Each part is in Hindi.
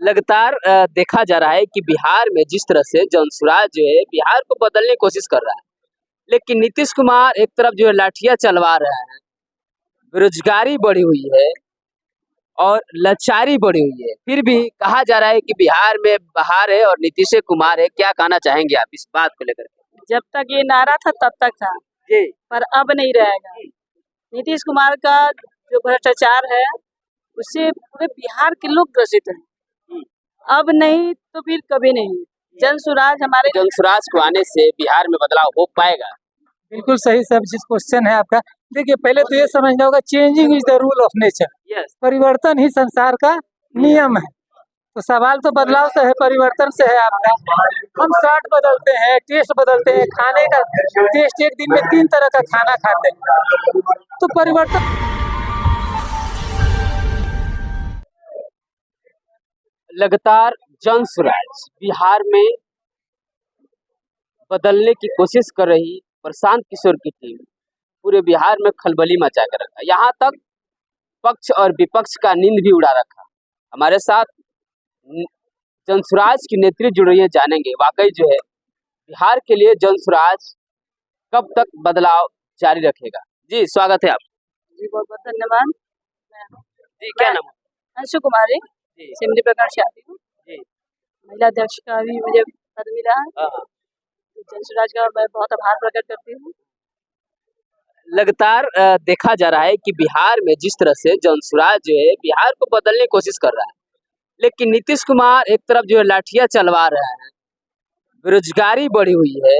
लगातार देखा जा रहा है कि बिहार में जिस तरह से जनसुराज जो है बिहार को बदलने की कोशिश कर रहा है, लेकिन नीतीश कुमार एक तरफ जो है लाठियां चलवा रहे हैं, बेरोजगारी बढ़ी हुई है और लाचारी बढ़ी हुई है, फिर भी कहा जा रहा है कि बिहार में बहार है और नीतीश कुमार है। क्या कहना चाहेंगे आप इस बात को लेकर? जब तक ये नारा था तब तक था जी, पर अब नहीं रहेगा। नीतीश कुमार का जो भ्रष्टाचार है उससे पूरे बिहार के लोग ग्रसित हैं। अब नहीं तो फिर कभी नहीं। जनसुराज हमारे जनसुराज को आने से बिहार में बदलाव हो पाएगा? बिल्कुल सही सब जिस क्वेश्चन है आपका। देखिए, पहले तो ये समझना होगा, changing is the rule of nature. Yes, परिवर्तन ही संसार का नियम है। तो सवाल तो बदलाव से है, परिवर्तन से है आपका। हम शर्ट बदलते हैं, टेस्ट बदलते हैं, खाने का टेस्ट, एक दिन में 3 तरह का खाना खाते हैं, तो परिवर्तन। लगातार जनसुराज बिहार में बदलने की कोशिश कर रही प्रशांत किशोर की टीम पूरे बिहार में खलबली मचा कर रखा। यहाँ तक पक्ष और विपक्ष का नींद भी उड़ा रखा। हमारे साथ जनसुराज की नेत्री जुड़ रही है, जानेंगे वाकई जो है बिहार के लिए जनसुराज कब तक बदलाव जारी रखेगा। जी, स्वागत है आप। जी बहुत बहुत धन्यवाद। जी, क्या नाम है? अंशु कुमारी, जी, सिमरी प्रकार से आती हूँ। जी, महिला अध्यक्ष का भी मुझे पद मिला है। हाँ। जनसुराज का मैं बहुत आभार प्रकट करती हूँ। लगातार देखा जा रहा है कि बिहार में जिस तरह से जनसुराज जो है बिहार को बदलने की कोशिश कर रहा है, लेकिन नीतीश कुमार एक तरफ जो है लाठियां चलवा रहे हैं, बेरोजगारी बढ़ी हुई है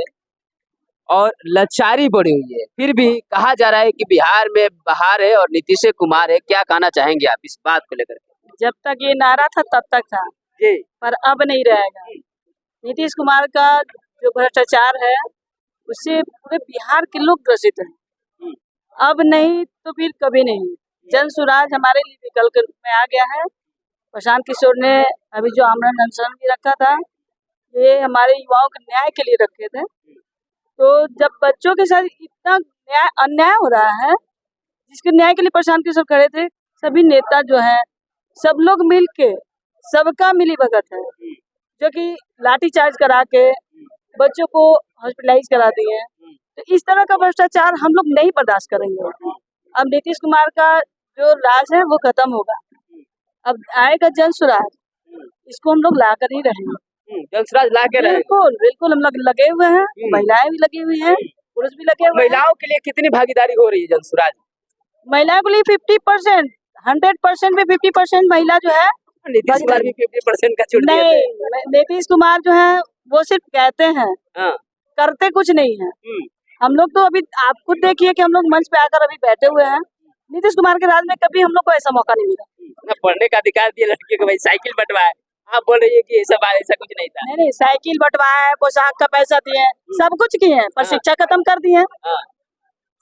और लाचारी बढ़ी हुई है, फिर भी कहा जा रहा है कि बिहार में बहार है और नीतीश कुमार है। क्या कहना चाहेंगे आप इस बात को लेकर? जब तक ये नारा था तब तक था जी, पर अब नहीं रहेगा। नीतीश कुमार का जो भ्रष्टाचार है उससे पूरे बिहार के लोग ग्रसित हैं। अब नहीं तो फिर कभी नहीं। जनसुराज हमारे लिए विकल्प के रूप में आ गया है। प्रशांत किशोर ने अभी जो आमरण अनशन भी रखा था, ये हमारे युवाओं के न्याय के लिए रखे थे। तो जब बच्चों के साथ इतना अन्याय हो रहा है, जिसके न्याय के लिए प्रशांत किशोर खड़े थे, सभी नेता जो हैं सब लोग मिल के, सबका मिली भगत है, जो कि लाठीचार्ज करा के बच्चों को हॉस्पिटलाइज करा दिए। तो इस तरह का भ्रष्टाचार हम लोग नहीं बर्दाश्त करेंगे। अब नीतीश कुमार का जो राज है वो खत्म होगा। अब आएगा जनसुराज, इसको हम लोग ला कर ही रहेंगे। जनसुराज ला के रहे। बिल्कुल बिल्कुल, हम लोग लगे हुए हैं। महिलाएं भी लगी हुई हैं, पुरुष भी लगे हुए हैं। महिलाओं के लिए कितनी भागीदारी हो रही है जनसुराज? महिलाओं के लिए 50%, 100% में 50% महिला जो है। नीतीश कुमार भी 50% का छूट दिए थे। नहीं, नीतीश कुमार जो है वो सिर्फ कहते हैं, हाँ। करते कुछ नहीं है। हम लोग तो अभी आप खुद देखिए कि हम लोग मंच पे आकर अभी बैठे हुए हैं। नीतीश कुमार के राज में कभी हम लोग को ऐसा मौका नहीं मिला। पढ़ने का अधिकार दिया लड़कियों को, भाई साइकिल बंटवाए। आप बोल रही है कि ऐसा कुछ नहीं था। नहीं, साइकिल बंटवाए, पोशाक का पैसा दिए, सब कुछ किए हैं, पर शिक्षा खत्म कर दिए।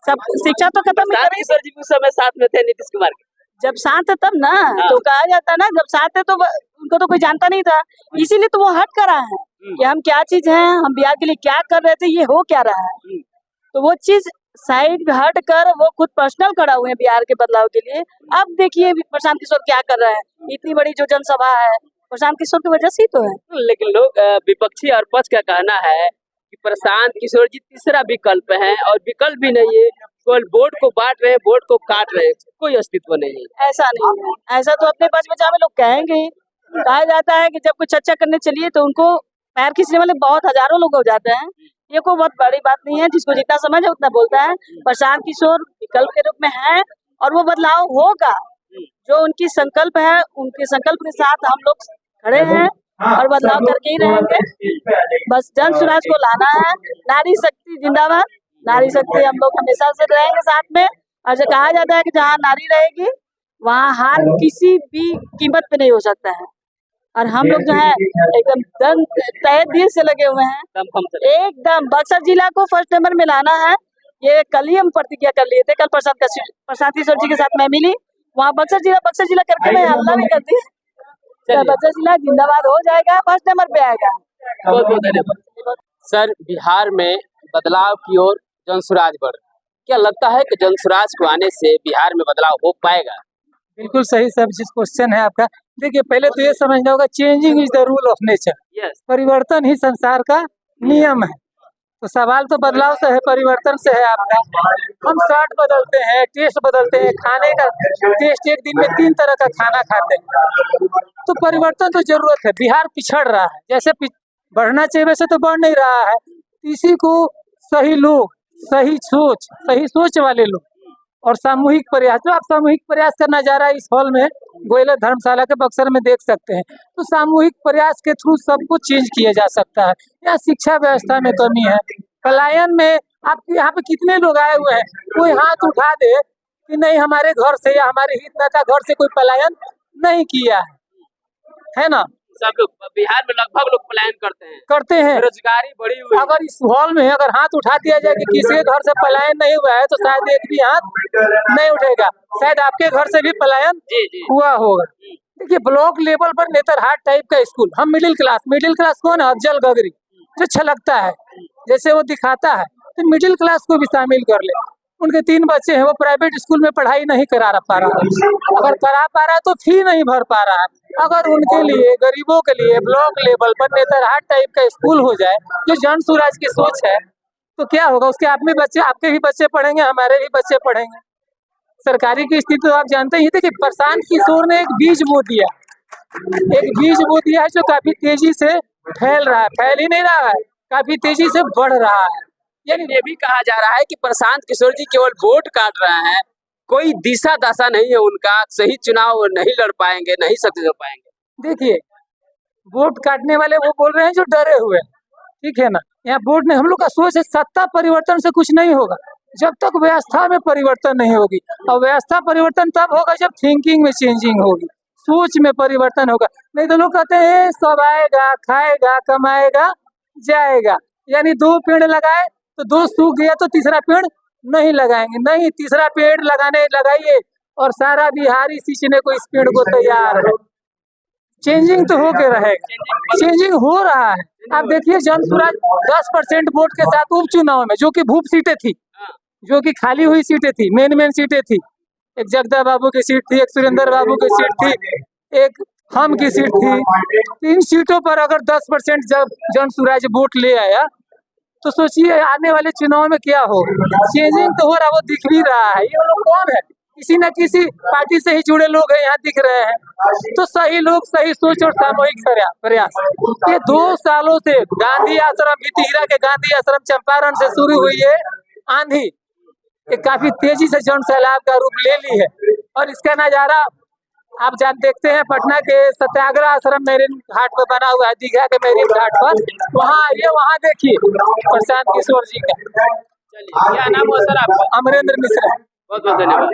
सब शिक्षा तो खत्म ही करें। किशोर जी उस समय साथ में थे नीतीश कुमार के। जब साथ है तब ना, तो कहा जाता है ना, जब साथ है तो उनको तो कोई जानता नहीं था, इसीलिए तो वो हट कर आए हैं कि हम क्या चीज हैं, हम बिहार के लिए क्या कर रहे थे, ये हो क्या रहा है। तो वो चीज साइड हट कर वो खुद पर्सनल खड़ा हुए हैं बिहार के बदलाव के लिए। अब देखिए प्रशांत किशोर क्या कर रहे हैं। इतनी बड़ी जो जनसभा है प्रशांत किशोर की वजह से ही तो है। लेकिन लोग विपक्षी और पक्ष का कहना है कि प्रशांत किशोर जी तीसरा विकल्प है, और विकल्प भी नहीं है, केवल वोट को बांट रहे हैं, वोट को काट रहे हैं, कोई अस्तित्व नहीं है। ऐसा नहीं है, ऐसा तो अपने बच बचा में लोग कहेंगे ही। कहा जाता है कि जब कोई चर्चा करने चलिए तो उनको पैर खींचने वाले बहुत हजारों लोग हो जाते हैं। ये कोई बहुत बड़ी बात नहीं है, जिसको जितना समझ है उतना बोलता है। प्रशांत किशोर विकल्प के रूप में है और वो बदलाव होगा। जो उनकी संकल्प है, उनके संकल्प के साथ हम लोग खड़े हैं और बदलाव करके ही रहेंगे। बस जनसुराज को लाना है। नारी शक्ति जिंदाबाद, नारी शक्ति हम लोग हमेशा से रहेंगे साथ में। और जो कहा जाता है कि जहाँ नारी रहेगी वहाँ हार किसी भी कीमत पे नहीं हो सकता है। और हम लोग जो है एकदम दम तहे दिल से लगे हुए हैं, एकदम बक्सर जिला को फर्स्ट नंबर में लाना है। ये कल ही हम प्रतिज्ञा कर लिए थे। कल प्रशांत किशोर जी के साथ मैं मिली, वहाँ बक्सर जिला करके मैं हल्ला नहीं करती। बक्सर जिला जिंदाबाद हो जाएगा, फर्स्ट नंबर पे आएगा। बहुत बहुत धन्यवाद सर। बिहार में बदलाव की ओर जनसुराज बढ़ रहा है, क्या लगता है कि जनसुराज को आने से बिहार में बदलाव हो पाएगा? बिल्कुल सही सब चीज क्वेश्चन है आपका। देखिए पहले तो ये समझना होगा, changing is the rule of nature. Yes. परिवर्तन ही संसार का नियम है। तो सवाल तो बदलाव से है, परिवर्तन से है आपका। हम स्वाद बदलते हैं, टेस्ट बदलते हैं, खाने का टेस्ट, एक दिन में 3 तरह का खाना खाते हैं। तो परिवर्तन तो जरूरत है। बिहार पिछड़ रहा है, जैसे बढ़ना चाहिए वैसे तो बढ़ नहीं रहा है। इसी को सही लोग, सही सोच वाले लोग और सामूहिक प्रयास, जो आप सामूहिक प्रयास का नजारा इस हॉल में गोयला धर्मशाला के बक्सर में देख सकते हैं। तो सामूहिक प्रयास के थ्रू सब कुछ चेंज किया जा सकता है। यहाँ शिक्षा व्यवस्था में कमी है, पलायन में। आपके यहाँ पे कितने लोग आए हुए हैं, कोई हाथ उठा दे कि नहीं हमारे घर से या हमारे हितनाता घर से कोई पलायन नहीं किया है ना? सब लोग बिहार में लगभग लोग पलायन करते हैं। बेरोजगारी बढ़ी हुई है। अगर इस हॉल में अगर हाथ उठा दिया जाए कि किसी के घर से पलायन नहीं हुआ है, तो शायद एक भी हाथ नहीं उठेगा। शायद आपके घर से भी पलायन हुआ होगा। देखिए ब्लॉक लेवल पर नेतरहाट टाइप का स्कूल, हम मिडिल क्लास कौन है? अफजल गगरी जो छलकता है, जैसे वो दिखाता है, तो मिडिल क्लास को भी शामिल कर ले। उनके 3 बच्चे हैं, वो प्राइवेट स्कूल में पढ़ाई नहीं करा पा रहा है। अगर करा पा रहा है तो फी नहीं भर पा रहा है। अगर उनके लिए, गरीबों के लिए ब्लॉक लेवल पर नेतरहाट टाइप का स्कूल हो जाए, जो जन स्वराज की सोच है, तो क्या होगा? उसके आप में बच्चे, आपके भी बच्चे पढ़ेंगे, हमारे भी बच्चे पढ़ेंगे। सरकारी की स्थिति तो आप जानते ही। देखिए प्रशांत किशोर ने एक बीज बो दिया है जो काफी तेजी से फैल रहा है। फैल ही नहीं रहा है, काफी तेजी से बढ़ रहा है। यानी ये भी कहा जा रहा है कि प्रशांत किशोर जी केवल वोट काट रहे हैं, कोई दिशा दशा नहीं है उनका, सही चुनाव नहीं लड़ पाएंगे, नहीं सक्सेस हो पाएंगे। देखिए वोट काटने वाले वो बोल रहे हैं जो डरे हुए, ठीक है ना? यहाँ वोट ने, हम लोग का सोच है सत्ता परिवर्तन से कुछ नहीं होगा जब तक व्यवस्था में परिवर्तन नहीं होगी। और व्यवस्था परिवर्तन तब होगा जब थिंकिंग में चेंजिंग होगी, सोच में परिवर्तन होगा। नहीं तो लोग कहते हैं सब आएगा, खाएगा, कमाएगा, जाएगा। यानी 2 पेड़ लगाए तो 2 सूख गया तो तीसरा पेड़ नहीं लगाएंगे। नहीं, तीसरा पेड़ लगाइए और सारा बिहारी सींचने को इस पेड़ को तैयार है। चेंजिंग तो होके रहेगा, चेंजिंग हो रहा है। आप देखिए जन स्वराज 10% वोट के साथ उपचुनाव में, जो कि भूप सीटें थी, जो कि खाली हुई सीटें थी, मेन सीटें थी, एक जगदा बाबू की सीट थी, एक सुरेंद्र बाबू की सीट थी, एक हम की सीट थी। इन सीटों पर अगर 10% जब जन स्वराज वोट ले आया, तो सोचिए आने वाले चुनाव में क्या हो। चेंजिंग तो हो रहा, वो दिख भी रहा है। ये लोग कौन है? किसी न किसी पार्टी से ही जुड़े लोग हैं, यहाँ दिख रहे हैं। तो सही लोग, सही सोच और सामूहिक प्रयास। ये 2 सालों से गांधी आश्रम, भितिहरा के गांधी आश्रम चंपारण से शुरू हुई है आंधी, ये काफी तेजी से जन सैलाब का रूप ले ली है। और इसका नजारा आप देखते हैं पटना के सत्याग्रह आश्रम मेरीन घाट पर बना हुआ है, दीघा के मेरीन घाट पर। वहाँ आइए, वहाँ देखिए प्रशांत किशोर जी का। चलिए, क्या नाम है सर आपका? अमरेंद्र मिश्रा। बहुत बहुत धन्यवाद।